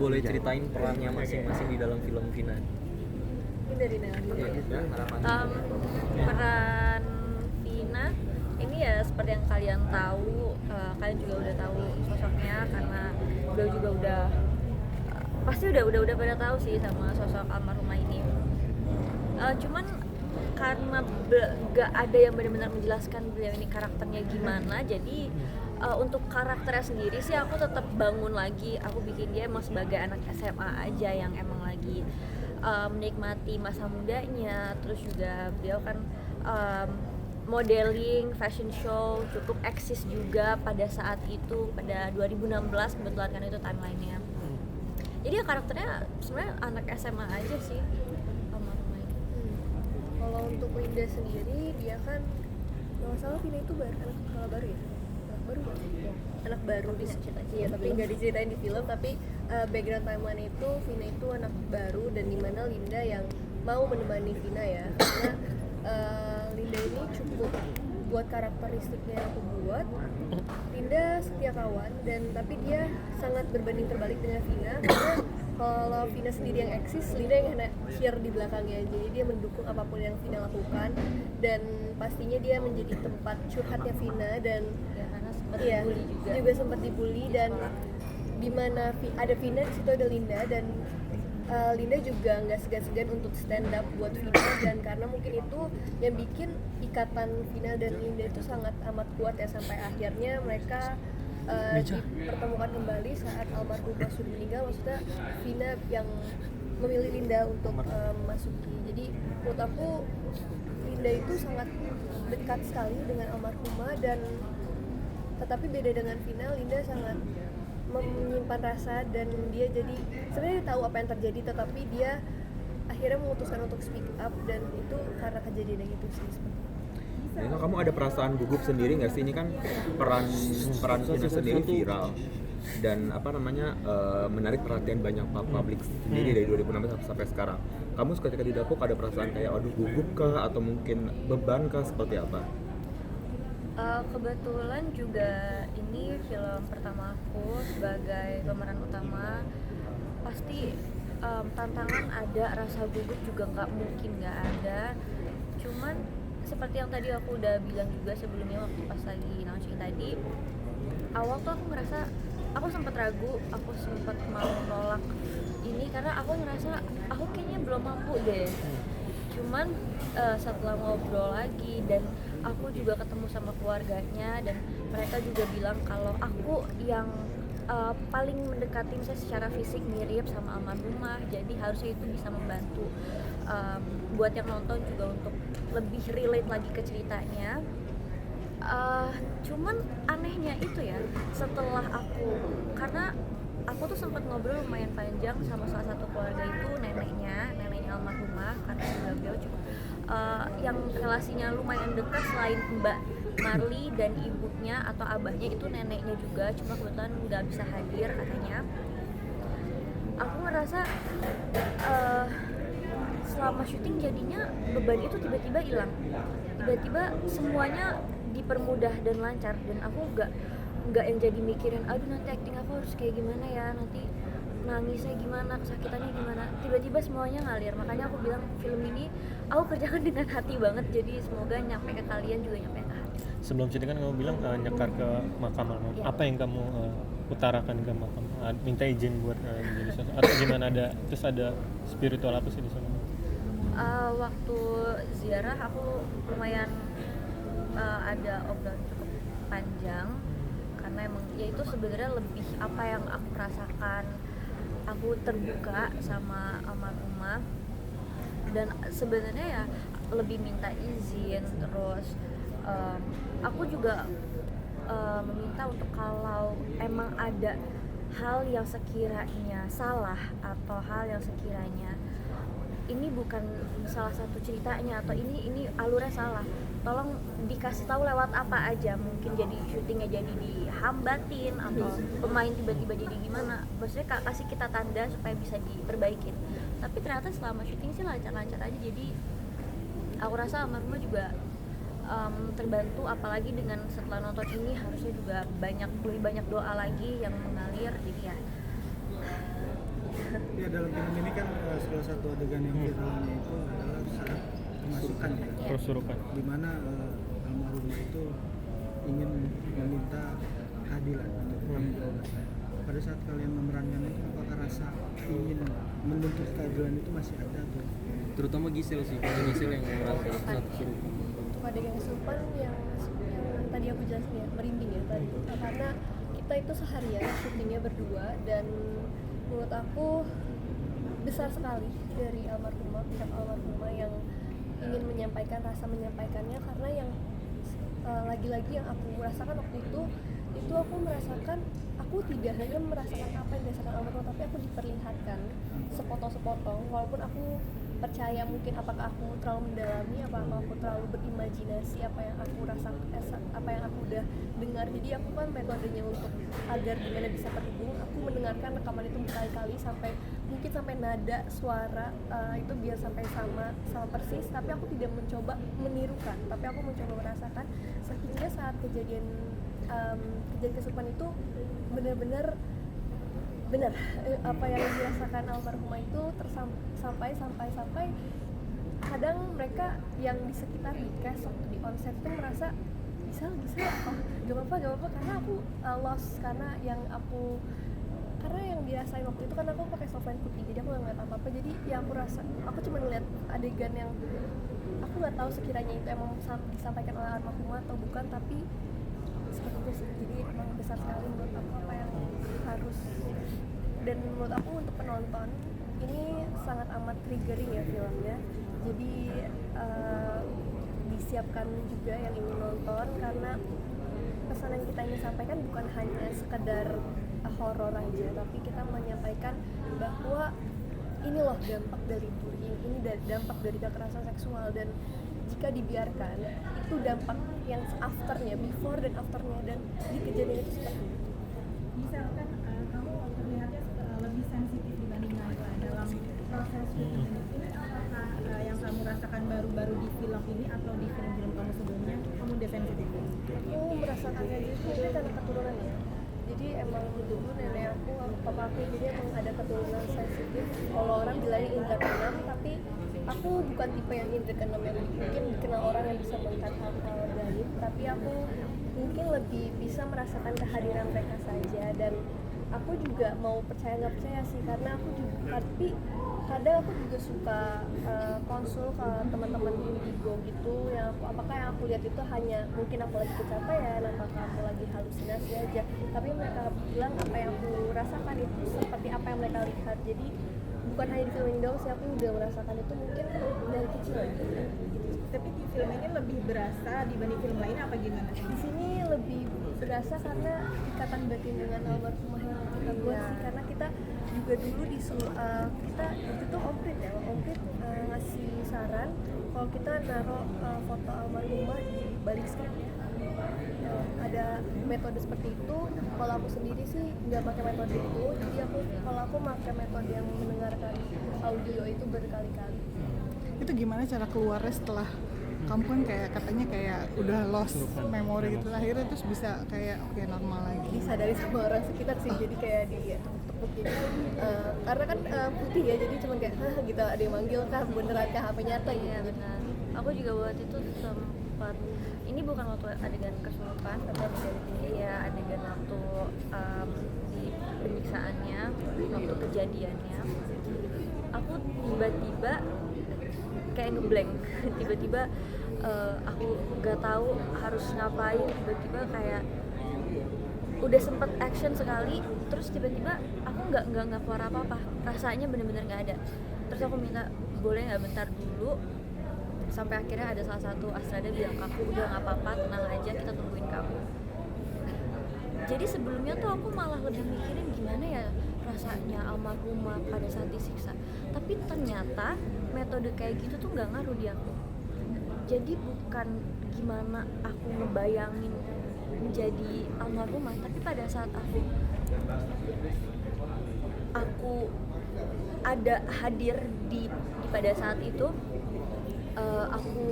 boleh ceritain perannya masing-masing di dalam film Vina. Ini dari Nabi. Peran Vina ini ya seperti yang kalian tahu, kalian juga udah tahu sosoknya karena beliau juga udah pasti udah pada tahu sih sama sosok almarhumah ini. Cuman karena gak ada yang benar-benar menjelaskan beliau ini karakternya gimana, jadi untuk karakternya sendiri sih aku tetap bangun lagi, aku bikin dia emang sebagai anak SMA aja yang emang lagi menikmati masa mudanya. Terus juga beliau kan modeling, fashion show cukup eksis juga pada saat itu, pada 2016 kebetulan kan itu timelinenya. Jadi ya karakternya sebenarnya anak SMA aja sih almarhumah ini. Kalau untuk Linda sendiri, dia kan nggak salah Vina itu anak baru ya? Anak baru di iya, tapi nggak diceritain di film, tapi background timeline itu Vina itu anak baru dan dimana Linda yang mau menemani Vina ya, karena Linda ini cukup buat karakteristiknya yang aku buat. Linda setia kawan dan tapi dia sangat berbanding terbalik dengan Vina, karena kalau Vina sendiri yang eksis, Linda yang hanya cheer di belakangnya. Jadi dia mendukung apapun yang Vina lakukan dan pastinya dia menjadi tempat curhatnya Vina dan ya, juga sempat dibully. Dan dimana ada Vina di situ ada Linda dan Linda juga nggak segan-segan untuk stand up buat Vina, dan karena mungkin itu yang bikin ikatan Vina dan Linda itu sangat amat kuat ya, sampai akhirnya mereka dipertemukan kembali saat almarhumah sudah meninggal. Maksudnya Vina yang memilih Linda untuk memasuki. Jadi menurut aku Linda itu sangat dekat sekali dengan almarhumah, dan tetapi beda dengan Vina, Linda sangat menyimpan rasa dan dia jadi sebenarnya tahu apa yang terjadi, tetapi dia akhirnya memutuskan untuk speak up, dan itu karena kejadian yang itu sih. Nah, kamu ada perasaan gugup sendiri nggak sih? Ini kan peran Vina sendiri viral dan menarik perhatian banyak publik sendiri dari 2016 sampai sekarang. Kamu ketika di dapur ada perasaan kayak aduh gugup kah atau mungkin beban kah, seperti apa? Kebetulan juga ini film pertama aku sebagai pemeran utama, pasti tantangan ada, rasa gugup juga nggak mungkin nggak ada. Cuman seperti yang tadi aku udah bilang juga sebelumnya waktu pas lagi launching tadi, awal tuh aku ngerasa aku sempat ragu, aku sempat mau nolak ini karena aku ngerasa aku kayaknya belum mampu deh. Cuman setelah ngobrol lagi dan aku juga ketemu sama keluarganya, dan mereka juga bilang kalau aku yang paling mendekati misalnya secara fisik mirip sama almarhumah, jadi harusnya itu bisa membantu buat yang nonton juga untuk lebih relate lagi ke ceritanya. Cuman anehnya itu ya, setelah karena aku tuh sempat ngobrol lumayan panjang sama salah satu keluarga itu, neneknya almarhumah, karena juga beliau cukup yang relasinya lumayan dekat selain Mbak Marli dan ibunya atau abahnya itu neneknya juga, cuma kebetulan nggak bisa hadir katanya. Aku ngerasa selama syuting jadinya beban itu tiba-tiba hilang, tiba-tiba semuanya dipermudah dan lancar, dan aku nggak yang jadi mikirin aduh nanti acting aku harus kayak gimana ya, nanti nangisnya gimana, kesakitannya gimana, tiba-tiba semuanya ngalir. Makanya aku bilang film ini aku kerjakan dengan hati banget, jadi semoga nyampe ke kalian juga nyampe ke hati. Sebelum syuting kan kamu bilang nyekar ke makam almarhum. Apa yang kamu utarakan ke makam? Minta izin buat jadi sosok atau gimana, terus ada spiritual apa sih di sana? Waktu ziarah aku lumayan ada obrolan cukup panjang, karena emang ya itu sebenarnya lebih apa yang aku rasakan. Aku terbuka sama almarhumah dan sebenarnya ya lebih minta izin. Terus aku juga meminta untuk kalau emang ada hal yang sekiranya salah atau hal yang sekiranya ini bukan salah satu ceritanya atau ini alurnya salah, tolong dikasih tahu lewat apa aja. Mungkin jadi syutingnya jadi dihambatin atau pemain tiba-tiba jadi gimana, maksudnya kasih kita tanda supaya bisa diperbaikin. Tapi ternyata selama syuting sih lancar-lancar aja, jadi aku rasa almarhumah juga terbantu, apalagi dengan setelah nonton ini harusnya juga lebih banyak doa lagi yang mengalir. Jadi ya Ya dalam film ini kan salah satu adegan yang viralnya itu adalah saat kemasukan ya, Kesurupan. di mana almarhumah itu ingin meminta keadilan atau pertanggungjawaban. Pada saat kalian memerankan itu, apakah rasa ingin menuntut keadilan itu masih ada tuh? Terutama Gisel sih, karena Gisel yang merasa sangat kesurupan. Untuk adegan kesurupan yang tadi aku jelasin ya, merinding ya tadi, karena kita itu seharian syutingnya berdua, dan menurut aku besar sekali dari almarhumah, pihak almarhumah yang ingin menyampaikan rasa menyampaikannya, karena yang lagi-lagi yang aku rasakan waktu itu aku merasakan, aku tidak hanya merasakan apa yang dirasakan almarhum, tapi aku diperlihatkan sepotong-sepotong, walaupun aku percaya mungkin apakah aku terlalu mendalami, apakah aku terlalu berimajinasi apa yang aku rasakan, apa yang aku udah dengar. Jadi aku kan metodenya untuk agar gimana bisa terhubung, aku mendengarkan rekaman itu berkali-kali sampai mungkin sampai nada suara itu biar sampai sama persis, tapi aku tidak mencoba menirukan, tapi aku mencoba merasakan, sehingga saat kejadian kesurupan itu benar-benar benar apa yang dirasakan almarhumah itu sampai kadang mereka yang di sekitar di cast waktu di onset tuh merasa bisa oh gak apa-apa karena aku lost, karena yang dirasain waktu itu kan aku pakai softline putih, jadi aku nggak ngeliat apa-apa, jadi yang aku rasa aku cuma ngeliat adegan yang aku nggak tahu sekiranya itu emang disampaikan oleh almarhumah atau bukan, tapi seperti itu sih. Jadi emang besar sekali menurut aku apa yang harus, dan menurut aku untuk penonton ini sangat amat triggering ya filmnya, jadi disiapkan juga yang ingin nonton, karena pesan yang kita ingin sampaikan bukan hanya sekedar horor aja, tapi kita menyampaikan bahwa ini loh dampak dari bullying, ini dampak dari kekerasan seksual, dan jika dibiarkan itu dampak yang afternya, before dan afternya, dan di kejadian itu seperti itu. Misalkan kamu terlihatnya lebih sensitif dibanding Naila dalam proses syuting ini, apakah yang kamu rasakan baru-baru di film ini atau di film-film kamu sebelumnya kamu udah sensitif? Aku merasakannya itu karena keturunan ya, jadi emang dulu nenek aku, papa aku, jadi emang ada keturunan sensitif. Kalau orang bilangnya indra keenam, tapi aku bukan tipe yang indra keenam yang mungkin dikenal orang yang bisa melihat hal-hal gaib, tapi aku mungkin lebih bisa merasakan kehadiran mereka saja. Dan aku juga mau percaya nggak percaya sih, karena aku juga, tapi kadang aku juga suka konsul ke teman-teman indigo gitu, yang apakah yang aku lihat itu hanya mungkin aku lagi kecapean, apakah aku lagi halusinasi aja, tapi mereka bilang apa yang aku rasakan itu seperti apa yang mereka lihat. Jadi bukan hanya di film ini doang sih, aku udah merasakan itu mungkin dari kecil gitu. Tapi di film ini lebih berasa dibanding film lain apa gimana? Di sini lebih berasa karena ikatan batin dengan almarhumah yang kita buat sih, karena kita juga dulu kita waktu itu Om Prit ngasih saran kalau kita naruh foto almarhumah di balik skripnya. Ada metode seperti itu. Kalau aku sendiri sih nggak pakai metode itu, jadi kalau aku pakai metode yang mendengarkan audio itu berkali-kali. Itu gimana cara keluarnya setelah kamu kan kayak katanya kayak udah lost memory gitu, akhirnya terus bisa kayak oke normal lagi? Disadari sama orang sekitar sih, jadi kayak tepuk-tepuk gitu. Karena kan putih ya, jadi cuma kayak gitu, ada yang manggil kah, beneran kah, apa nyata gitu. Iya benar. Aku juga waktu itu sempat, ini bukan waktu adegan kesurupan, tapi adegan waktu di penyiksaannya, waktu kejadiannya. Aku tiba-tiba kayak ngeblank, tiba-tiba aku nggak tahu harus ngapain, tiba-tiba kayak udah sempet action sekali, terus tiba-tiba aku nggak keluar apa-apa, rasanya bener-bener nggak ada. Terus aku minta boleh nggak bentar dulu, sampai akhirnya ada salah satu astrada bilang ke aku, udah nggak apa-apa, tenang aja, kita tungguin kamu. Jadi sebelumnya tuh aku malah lebih mikirin gimana ya rasanya almarhumah pada saat disiksa, tapi ternyata metode kayak gitu tuh nggak ngaruh di aku. Jadi bukan gimana aku ngebayangin menjadi almarhumah, tapi pada saat aku ada hadir di pada saat itu, aku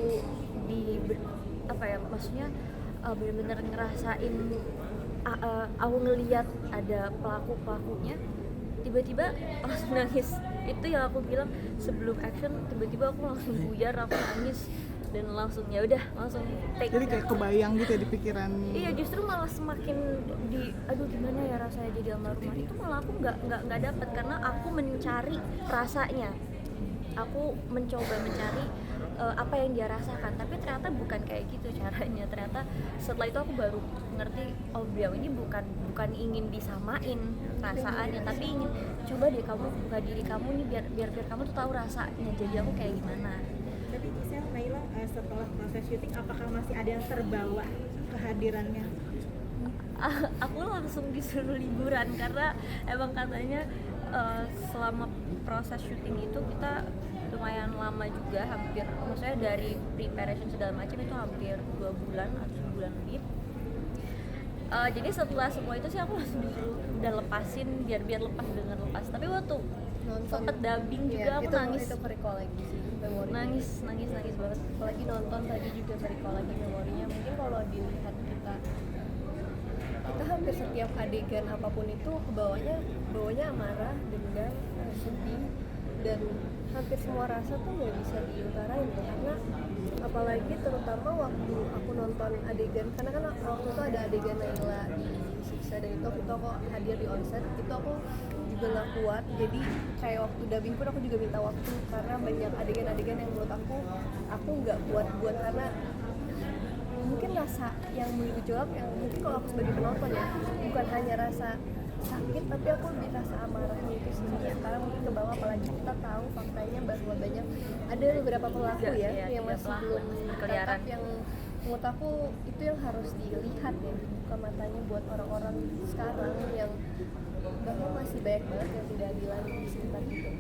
maksudnya benar-benar ngerasain, aku ngelihat ada pelakunya, tiba-tiba langsung nangis. Itu yang aku bilang sebelum action, tiba-tiba aku langsung buyar, aku nangis dan langsung ya udah langsung take. Jadi kayak kebayang gitu ya di pikiran. Iya, justru malah semakin aduh gimana ya rasanya jadi almarhumah, itu malah aku nggak dapet karena aku mencari rasanya, aku mencoba mencari apa yang dia rasakan, tapi ternyata bukan kayak gitu caranya. Ternyata setelah itu aku baru ngerti, oh beliau ini bukan ingin disamain perasaannya, tapi ingin coba deh kamu buka diri kamu nih biar kamu tuh tahu rasanya jadi aku kayak gimana. Tapi Gisel, Naila setelah proses syuting apakah masih ada yang terbawa kehadirannya? Aku langsung disuruh liburan karena emang katanya selama proses syuting itu kita lumayan lama juga, hampir maksudnya dari preparation segala macam itu hampir 2 bulan atau sebulan lebih. Jadi setelah semua itu sih aku langsung disuruh udah lepasin biar lepas dengan lepas. Tapi waktu sempet dubbing juga aku nangis. Itu recall lagi sih memori. Nangis banget. Apalagi nonton tadi juga recall lagi memorinya. Mungkin kalau dilihat kita hampir setiap adegan apapun itu bawahnya amarah, dendam, sedih, dan hampir semua rasa tuh nggak bisa diutarain tuh, karena apalagi terutama waktu aku nonton adegan, karena kan waktu itu ada adegan Naila disiksa dan itu aku hadir di onset, itu aku juga nggak kuat, jadi kayak waktu dubbing pun aku juga minta waktu karena banyak adegan-adegan yang menurut aku nggak kuat buat, karena mungkin rasa yang menggejolak yang mungkin kalau aku sebagai penonton ya bukan hanya rasa sakit, tapi aku lebih rasa amarahnya itu sendiri. Sekarang mungkin ke bawah, apalagi kita tahu faktanya bahwa banyak ada beberapa pelaku yang masih belum keliaran, yang menurut aku itu yang harus dilihat ya, buka matanya buat orang-orang sekarang yang bahwa masih banyak banget yang tidak adilan di sekitar kita.